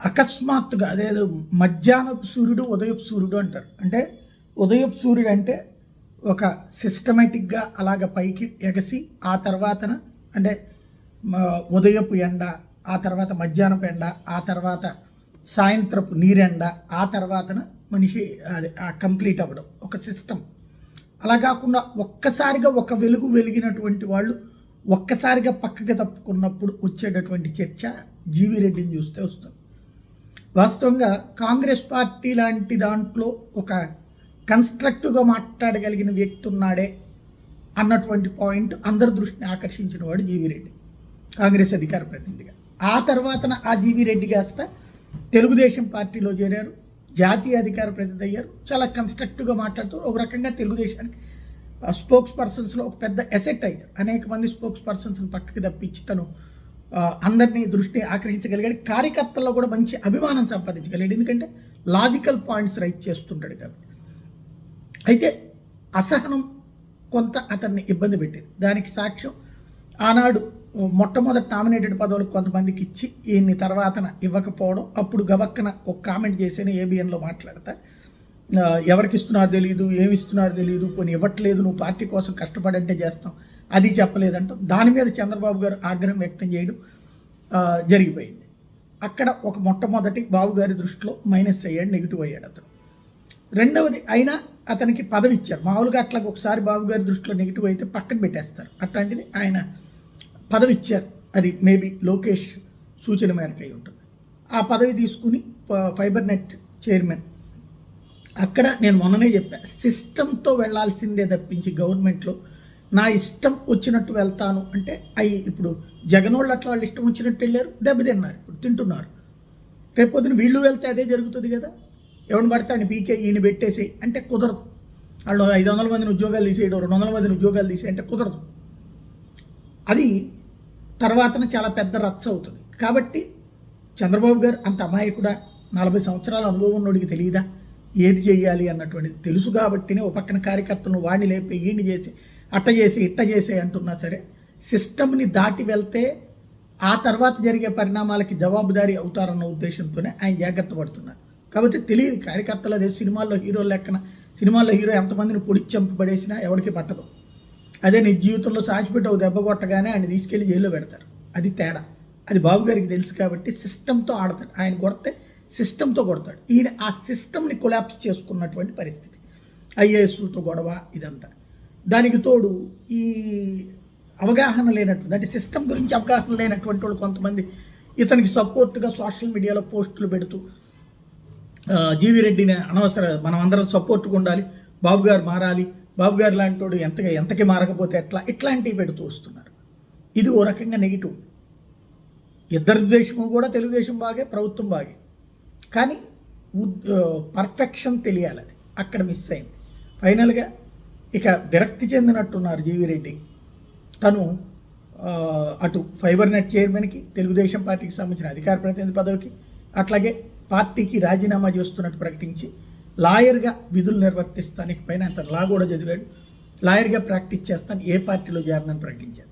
అకస్మాత్తుగా అదేదో మధ్యాహ్నపు సూర్యుడు ఉదయపు సూర్యుడు అంటారు. అంటే ఉదయపు సూర్యుడు అంటే ఒక సిస్టమేటిక్గా అలాగ పైకి ఎగసి ఆ తర్వాతన అంటే ఉదయపు ఎండ, ఆ తర్వాత మధ్యాహ్నపు ఎండ, ఆ తర్వాత సాయంత్రపు నీరెండ, ఆ తర్వాతన మనిషి అది కంప్లీట్ అవ్వడం ఒక సిస్టమ్. అలా కాకుండా ఒక్కసారిగా ఒక వెలుగు వెలిగినటువంటి వాళ్ళు ఒక్కసారిగా పక్కకి తప్పుకున్నప్పుడు వచ్చేటటువంటి చర్చ జీవీ రెడ్డిని చూస్తే వస్తుంది. వాస్తవంగా కాంగ్రెస్ పార్టీ లాంటి దాంట్లో ఒక కన్స్ట్రక్టివ్గా మాట్లాడగలిగిన వ్యక్తి ఉన్నాడే అన్నటువంటి పాయింట్ అందరి దృష్టిని ఆకర్షించిన వాడు జీవీ రెడ్డి, కాంగ్రెస్ అధికార ప్రతినిధిగా. ఆ తర్వాతన ఆ జీవీ రెడ్డి కాస్త తెలుగుదేశం పార్టీలో చేరారు, జాతీయ అధికార ప్రతినిధి అయ్యారు. చాలా కన్స్ట్రక్టివ్గా మాట్లాడుతూ ఒక రకంగా తెలుగుదేశానికి స్పోక్స్ పర్సన్స్లో ఒక పెద్ద ఎసెట్ అయ్యారు. అనేక మంది స్పోక్స్ పర్సన్స్ని పక్కకి తప్పించి తను అందరినీ దృష్టి ఆకర్షించగలిగాడు. కార్యకర్తల్లో కూడా మంచి అభిమానం సంపాదించగలిగాడు, ఎందుకంటే లాజికల్ పాయింట్స్ రైట్ చేస్తుంటాడు కాబట్టి. అయితే అసహనం కొంత అతన్ని ఇబ్బంది పెట్టింది. దానికి సాక్ష్యం ఆనాడు మొట్టమొదటి నామినేటెడ్ పదవులకు కొంతమందికి ఇచ్చి ఈయన్ని తర్వాతన ఇవ్వకపోవడం. అప్పుడు గబక్కన ఒక కామెంట్ చేసిన ఏబిఎన్లో మాట్లాడతా, ఎవరికి ఇస్తున్నారో తెలియదు, ఏమి ఇస్తున్నారో తెలియదు, కొన్ని ఇవ్వట్లేదు, నువ్వు పార్టీ కోసం కష్టపడంటే చేస్తాం, అది చెప్పలేదంటాం. దాని మీద చంద్రబాబు గారు ఆగ్రహం వ్యక్తం చేయడం జరిగిపోయింది. అక్కడ ఒక మొట్టమొదటి బాబు గారి దృష్టిలో మైనస్ అయ్యాడు, నెగిటివ్ అయ్యాడు అతను. రెండవది అయినా అతనికి పదవి ఇచ్చారు. మామూలుగా అట్లా ఒకసారి బాబు గారి దృష్టిలో నెగిటివ్ అయితే పక్కన పెట్టేస్తారు, అట్లాంటిది ఆయన పదవి ఇచ్చారు. అది మేబీ లోకేష్ సూచన మేరకు అయి ఉంటుంది. ఆ పదవి తీసుకుని ఫైబర్ నెట్ చైర్మన్. అక్కడ నేను మొన్ననే చెప్పా, సిస్టంతో వెళ్లాల్సిందే తప్పించి గవర్నమెంట్లో నా ఇష్టం వచ్చినట్టు వెళ్తాను అంటే ఇప్పుడు జగనోళ్ళు అట్లా వాళ్ళు ఇష్టం వచ్చినట్టు వెళ్ళారు, దెబ్బతిన్నారు, ఇప్పుడు తింటున్నారు. రేపొద్దున వీళ్ళు వెళ్తే అదే జరుగుతుంది కదా. ఎవరిని పడితే ఆయన పీకే ఈయన పెట్టేసి అంటే కుదరదు. వాళ్ళు 500 మందిని ఉద్యోగాలు తీసేయడం, 200 మందిని ఉద్యోగాలు తీసేయి అంటే కుదరదు. అది తర్వాతన చాలా పెద్ద రచ్చ అవుతుంది. కాబట్టి చంద్రబాబు గారు అంత అమాయకుడా, 40 సంవత్సరాల అనుభవం ఉన్నోడికి తెలియదా ఏది చేయాలి అన్నటువంటిది తెలుసు. కాబట్టినే ఒక పక్కన కార్యకర్తలను వాడిని లేపి ఈయన్ని చేసి అట్ట చేసి ఇట్ట చేసి అంటున్నా సరే, సిస్టమ్ని దాటి వెళ్తే ఆ తర్వాత జరిగే పరిణామాలకి జవాబుదారీ అవుతారన్న ఉద్దేశంతోనే ఆయన జాగ్రత్త పడుతున్నారు. కాబట్టి తెలియదు కార్యకర్తలు. అదే సినిమాల్లో హీరోలు లెక్కన, సినిమాల్లో హీరో ఎంతమందిని పొడిచి చంపి పడేసినా ఎవరికి పట్టదు. అదే నీ జీవితంలో సాచిపెట్టి ఒక దెబ్బ కొట్టగానే ఆయన తీసుకెళ్లి జైల్లో పెడతారు. అది తేడా. అది బాబు గారికి తెలుసు కాబట్టి సిస్టంతో ఆడతాడు. ఆయన కొడితే సిస్టంతో కొడతాడు. ఈయన ఆ సిస్టమ్ని కొలాప్స్ చేసుకున్నటువంటి పరిస్థితి. ఐఏఎస్లతో గొడవ ఇదంతా. దానికి తోడు ఈ అవగాహన లేనటువంటి, అంటే సిస్టమ్ గురించి అవగాహన లేనటువంటి వాళ్ళు కొంతమంది ఇతనికి సపోర్ట్గా సోషల్ మీడియాలో పోస్టులు పెడుతూ జీవీ రెడ్డిని అనవసర మనం అందరం సపోర్ట్గా ఉండాలి, బాబు గారు మారాలి, బాబు గారు లాంటి వాడు ఎంతకి మారకపోతే ఎట్లా, ఇట్లాంటివి పెడుతూ వస్తున్నారు. ఇది ఓ రకంగా నెగిటివ్. ఇద్దరు దేశము కూడా తెలుగుదేశం బాగే, ప్రభుత్వం బాగే, కానీ పర్ఫెక్షన్ తెలియాలి. అది అక్కడ మిస్ అయింది. ఫైనల్గా ఇక విరక్తి చెందినట్టున్నారు జీవీ రెడ్డి. తను అటు ఫైబర్ నెట్ చైర్మన్కి, తెలుగుదేశం పార్టీకి సంబంధించిన అధికార ప్రతినిధి పదవికి, అట్లాగే పార్టీకి రాజీనామా చేస్తున్నట్టు ప్రకటించి లాయర్గా విధులు నిర్వర్తిస్తానికి పైన అంత లా కూడా చదివాడు. లాయర్గా ప్రాక్టీస్ చేస్తాను, ఏ పార్టీలో చేరనని ప్రకటించాడు.